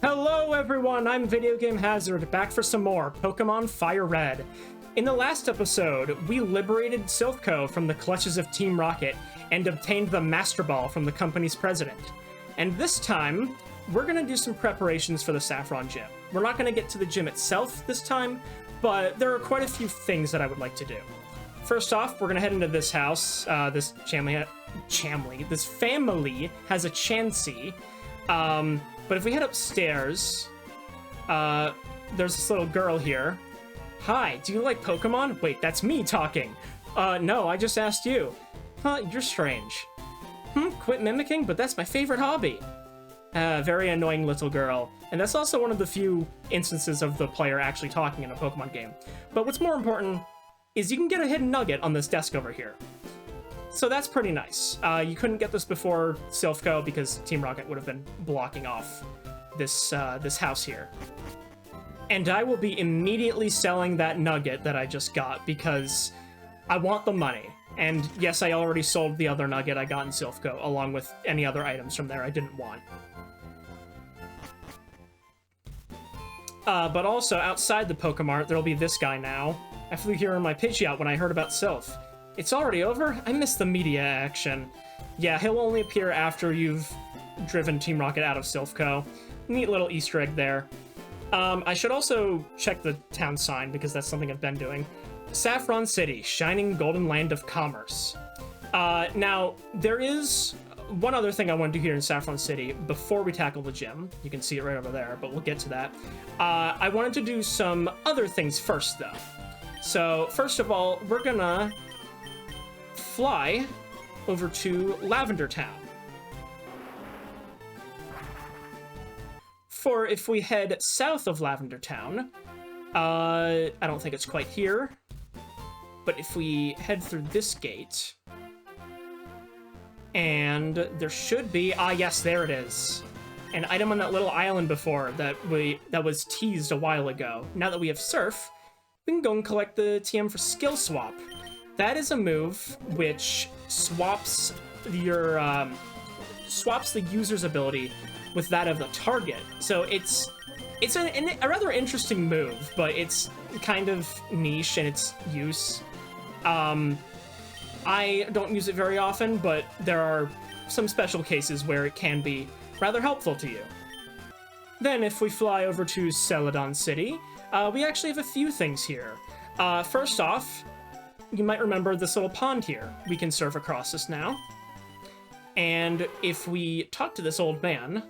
Hello everyone, I'm Video Game Hazard, back for some more Pokemon Fire Red. In the last episode, we liberated Silphco from the clutches of Team Rocket and obtained the Master Ball from the company's president. And this time, we're gonna do some preparations for the Saffron Gym. We're not gonna get to the gym itself this time, but there are quite a few things that I would like to do. First off, we're gonna head into this house. This family has a Chansey. But if we head upstairs, there's this little girl here. Hi, do you like Pokemon? Wait, that's me talking. No, I just asked you. Huh, you're strange. Quit mimicking, but that's my favorite hobby. Very annoying little girl. And that's also one of the few instances of the player actually talking in a Pokemon game. But what's more important is you can get a hidden nugget on this desk over here. So that's pretty nice. You couldn't get this before Silphco because Team Rocket would have been blocking off this house here. And I will be immediately selling that nugget that I just got because I want the money. And yes, I already sold the other nugget I got in Silphco, along with any other items from there I didn't want. But also, outside the Pokemart, there'll be this guy now. I flew here in my Pidgeot when I heard about Silph. It's already over? I missed the media action. Yeah, he'll only appear after you've driven Team Rocket out of Silphco. Neat little Easter egg there. I should also check the town sign, because that's something I've been doing. Saffron City, shining golden land of commerce. Now, there is one other thing I want to do here in Saffron City before we tackle the gym. You can see it right over there, but we'll get to that. I wanted to do some other things first, though. So, first of all, we're gonna fly over to Lavender Town. For if we head south of Lavender Town, I don't think it's quite here, but if we head through this gate, and there should be, yes, there it is. An item on that little island before that was teased a while ago. Now that we have Surf, we can go and collect the TM for Skill Swap. That is a move which swaps the user's ability with that of the target. So it's a rather interesting move, but it's kind of niche in its use. I don't use it very often, but there are some special cases where it can be rather helpful to you. Then if we fly over to Celadon City, we actually have a few things here. First off, you might remember this little pond here. We can surf across this now. And if we talk to this old man...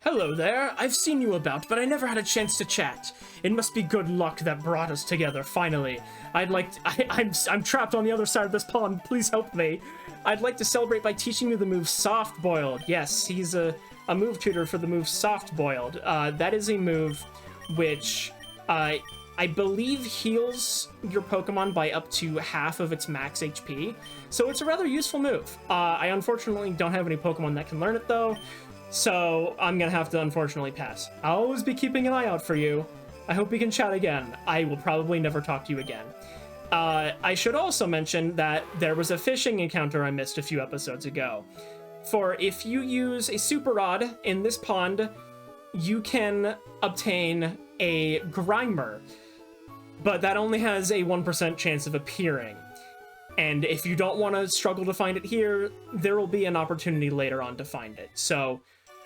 Hello there, I've seen you about, but I never had a chance to chat. It must be good luck that brought us together, finally. I'm trapped on the other side of this pond, please help me. I'd like to celebrate by teaching you the move Soft Boiled. Yes, he's a move tutor for the move Soft Boiled. That is a move which... I believe heals your Pokemon by up to half of its max HP, so it's a rather useful move. I unfortunately don't have any Pokemon that can learn it though, so I'm gonna have to unfortunately pass. I'll always be keeping an eye out for you. I hope we can chat again. I will probably never talk to you again. I should also mention that there was a fishing encounter I missed a few episodes ago. For if you use a Super Rod in this pond, you can obtain a Grimer. But that only has a 1% chance of appearing. And if you don't want to struggle to find it here, there will be an opportunity later on to find it. So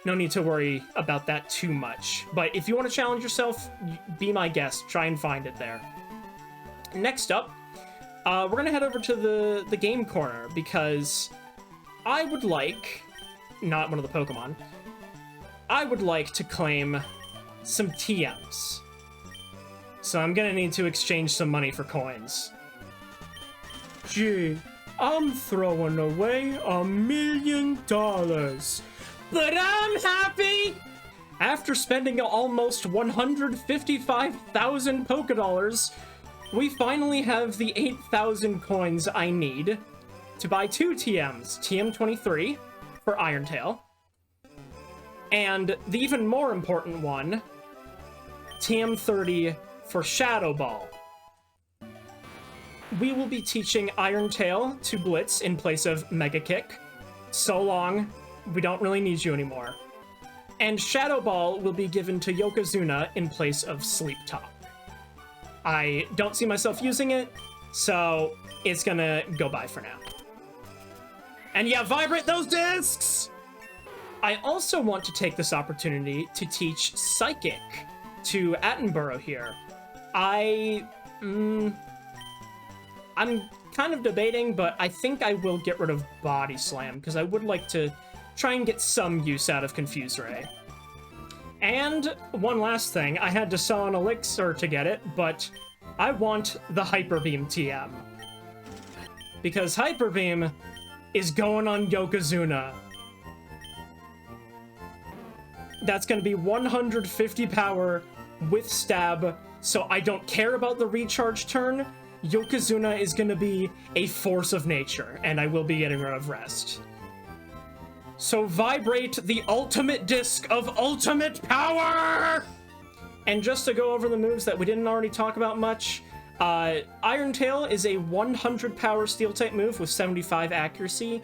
no need to worry about that too much. But if you want to challenge yourself, be my guest. Try and find it there. Next up, we're going to head over to the game corner because I would like, not one of the Pokemon, I would like to claim some TMs. So I'm gonna need to exchange some money for coins. Gee, I'm throwing away $1 million. But I'm happy! After spending almost 155,000 Pokédollars, we finally have the 8,000 coins I need to buy 2 TMs. TM23 for Irontail. And the even more important one, TM30 for Shadow Ball. We will be teaching Irontail to Blitz in place of Mega Kick. So long, we don't really need you anymore. And Shadow Ball will be given to Yokozuna in place of Sleep Talk. I don't see myself using it, so it's gonna go by for now. And yeah, vibrate those discs! I also want to take this opportunity to teach Psychic to Attenborough here. I'm kind of debating, but I think I will get rid of Body Slam, because I would like to try and get some use out of Confuse Ray. And one last thing, I had to sell an elixir to get it, but I want the Hyper Beam TM. Because Hyper Beam is going on Yokozuna. That's going to be 150 power with stab, so I don't care about the recharge turn. Yokozuna is going to be a force of nature, and I will be getting rid of rest. So vibrate the ultimate disc of ultimate power! And just to go over the moves that we didn't already talk about much, Iron Tail is a 100 power steel type move with 75 accuracy,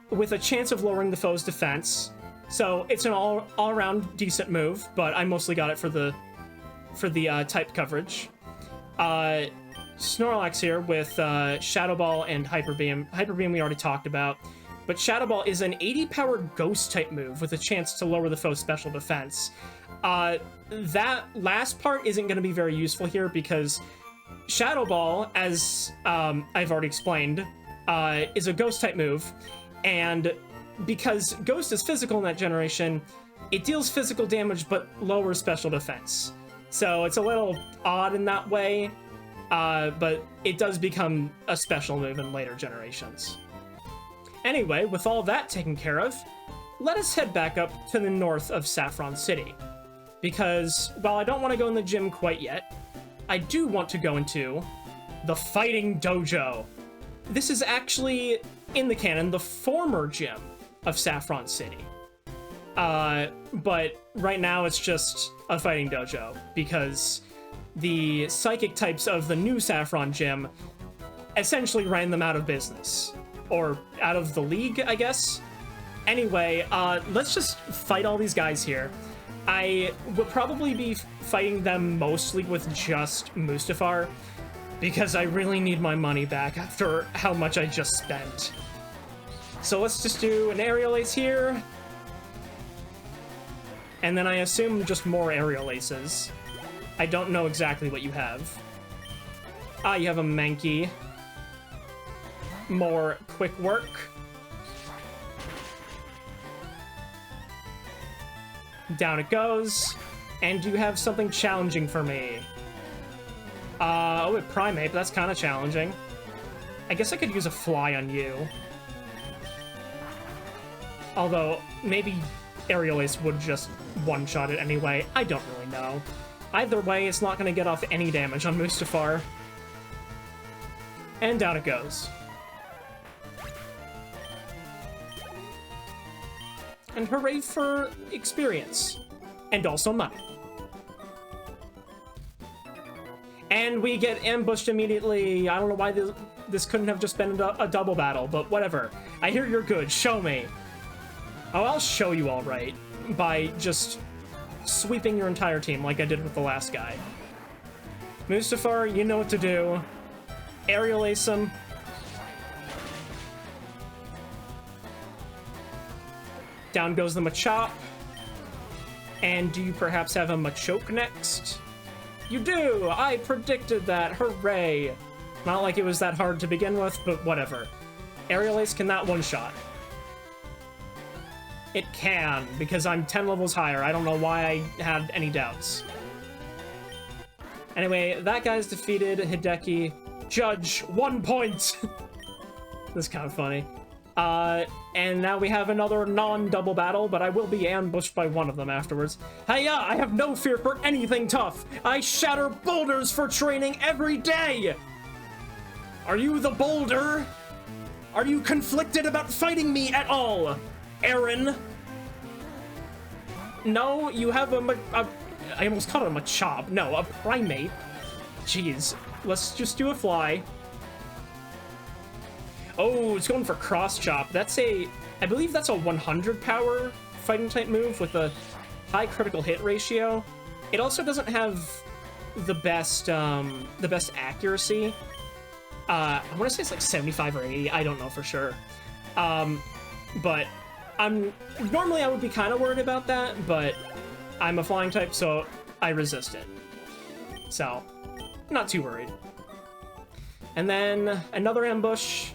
with a chance of lowering the foe's defense. So it's an all-around decent move, but I mostly got it for the type coverage. Snorlax here with Shadow Ball and Hyper Beam. Hyper Beam we already talked about, but Shadow Ball is an 80 power ghost type move with a chance to lower the foe's special defense. That last part isn't going to be very useful here because Shadow Ball, as I've already explained, is a ghost type move, and because Ghost is physical in that generation, it deals physical damage but lowers special defense. So it's a little odd in that way, but it does become a special move in later generations. Anyway, with all that taken care of, let us head back up to the north of Saffron City. Because while I don't want to go in the gym quite yet, I do want to go into the Fighting Dojo. This is actually, in the canon, the former gym of Saffron City. But right now it's just a Fighting Dojo, because the psychic types of the new Saffron gym essentially ran them out of business. Or out of the league, I guess? Anyway, let's just fight all these guys here. I will probably be fighting them mostly with just Mustafar, because I really need my money back after how much I just spent. So let's just do an Aerial Ace here. And then I assume just more Aerial Aces. I don't know exactly what you have. Ah, you have a Mankey. More Quick Work. Down it goes. And do you have something challenging for me? Oh, a Primate, but that's kind of challenging. I guess I could use a Fly on you. Although, maybe Aerial Ace would just one-shot it anyway. I don't really know. Either way, it's not going to get off any damage on Mustafar. And down it goes. And hooray for experience. And also money. And we get ambushed immediately. I don't know why this couldn't have just been a double battle, but whatever. I hear you're good. Show me. Oh, I'll show you all right. By just sweeping your entire team like I did with the last guy. Mustafar, you know what to do. Aerial Ace him. Down goes the Machop. And do you perhaps have a Machoke next? You do! I predicted that! Hooray! Not like it was that hard to begin with, but whatever. Aerial Ace, can that one-shot? It can, because I'm 10 levels higher. I don't know why I had any doubts. Anyway, that guy's defeated. Hideki. Judge, 1 point! That's kind of funny. And now we have another non-double battle, but I will be ambushed by one of them afterwards. Hiya! I have no fear for anything tough! I shatter boulders for training every day! Are you the boulder? Are you conflicted about fighting me at all, Aaron? No, you have I almost called it a Machop. No, a Primate. Jeez. Let's just do a Fly. Oh, it's going for Cross Chop. That's I believe that's a 100 power fighting type move with a high critical hit ratio. It also doesn't have the best accuracy. I want to say it's like 75 or 80. I don't know for sure. But normally I would be kind of worried about that, but I'm a flying type, so I resist it. So, not too worried. And then another ambush.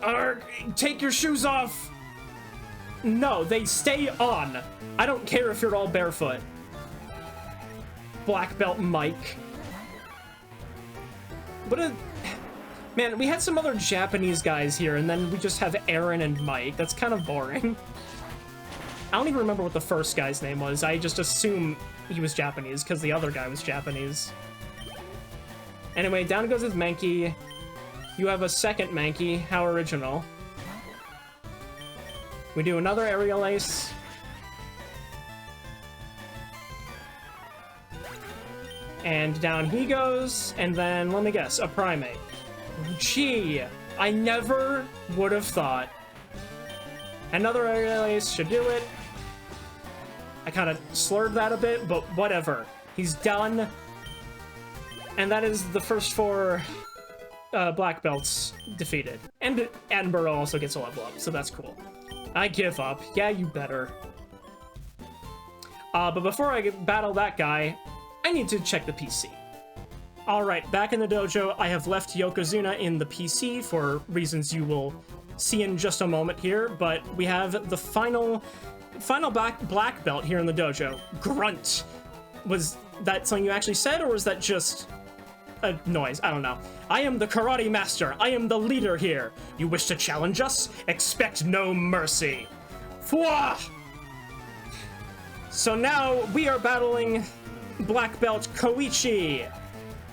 Arrgh, take your shoes off! No, they stay on. I don't care if you're all barefoot. Black belt Mike. What a... Man, we had some other Japanese guys here, and then we just have Aaron and Mike. That's kind of boring. I don't even remember what the first guy's name was. I just assume he was Japanese, because the other guy was Japanese. Anyway, down goes with Mankey. You have a second Mankey. How original. We do another aerial ace. And down he goes, and then, let me guess, a Primate. Gee, I never would have thought. Another aerial ace should do it. I kind of slurred that a bit, but whatever. He's done. And that is the first 4 black belts defeated. And Attenborough also gets a level up, so that's cool. I give up. Yeah, you better. But before I battle that guy, I need to check the PC. Alright, back in the dojo, I have left Yokozuna in the PC for reasons you will see in just a moment here, but we have the final black belt here in the dojo. Grunt. Was that something you actually said, or was that just a noise? I don't know. I am the karate master. I am the leader here. You wish to challenge us? Expect no mercy. Fwah! So now we are battling Black Belt Koichi.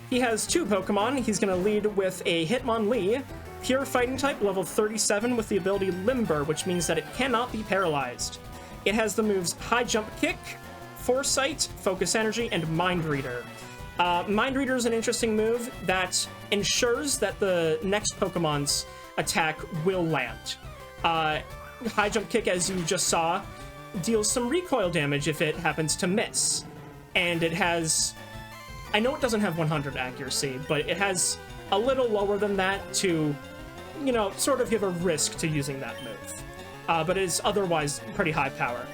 He has 2 Pokemon. He's going to lead with a Hitmonlee, pure fighting type, level 37 with the ability Limber, which means that it cannot be paralyzed. It has the moves High Jump Kick, Foresight, Focus Energy, and Mind Reader. Mind Reader is an interesting move that ensures that the next Pokemon's attack will land. High Jump Kick, as you just saw, deals some recoil damage if it happens to miss. And it has... I know it doesn't have 100 accuracy, but it has a little lower than that to, you know, sort of give a risk to using that move. But it is otherwise pretty high power.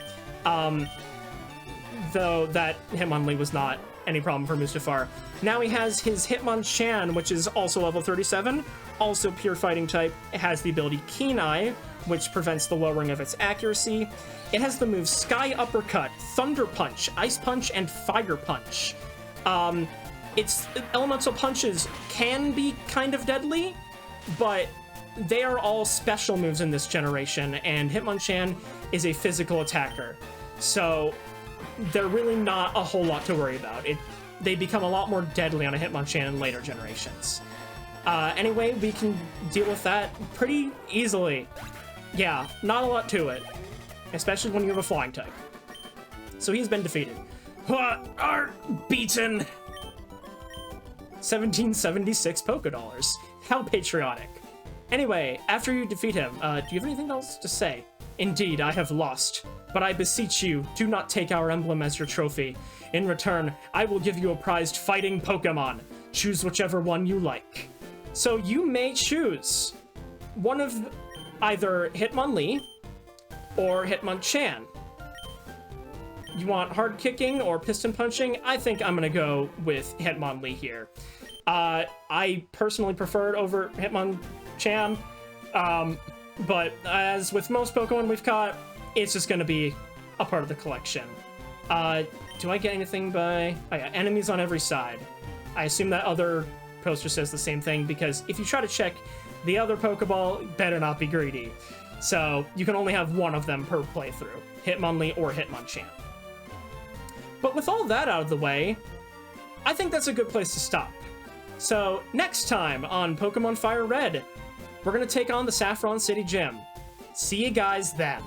Though that Hitmonlee was not any problem for Mustafar. Now he has his Hitmonchan, which is also level 37, also pure fighting type. It has the ability Keen Eye, which prevents the lowering of its accuracy. It has the moves Sky Uppercut, Thunder Punch, Ice Punch, and Fire Punch. Its elemental punches can be kind of deadly, but they are all special moves in this generation, and Hitmonchan is a physical attacker. So they're really not a whole lot to worry about. They become a lot more deadly on a Hitmonchan in later generations. Anyway, we can deal with that pretty easily. Yeah, not a lot to it, especially when you have a flying type. So he's been defeated. Beaten! 1776 Pokédollars. How patriotic. Anyway, after you defeat him, do you have anything else to say? Indeed, I have lost. But I beseech you, do not take our emblem as your trophy. In return, I will give you a prized fighting Pokémon. Choose whichever one you like. So you may choose one of either Hitmonlee or Hitmonchan. You want hard kicking or piston punching? I think I'm gonna go with Hitmonlee here. I personally prefer it over Hitmonchan, but as with most Pokemon we've caught, it's just gonna be a part of the collection. Do I get anything by... Oh yeah, enemies on every side. I assume that other poster says the same thing, because if you try to check the other Pokeball, it better not be greedy. So you can only have one of them per playthrough, Hitmonlee or Hitmonchan. But with all that out of the way, I think that's a good place to stop. So next time on Pokemon Fire Red, we're going to take on the Saffron City Gym. See you guys then.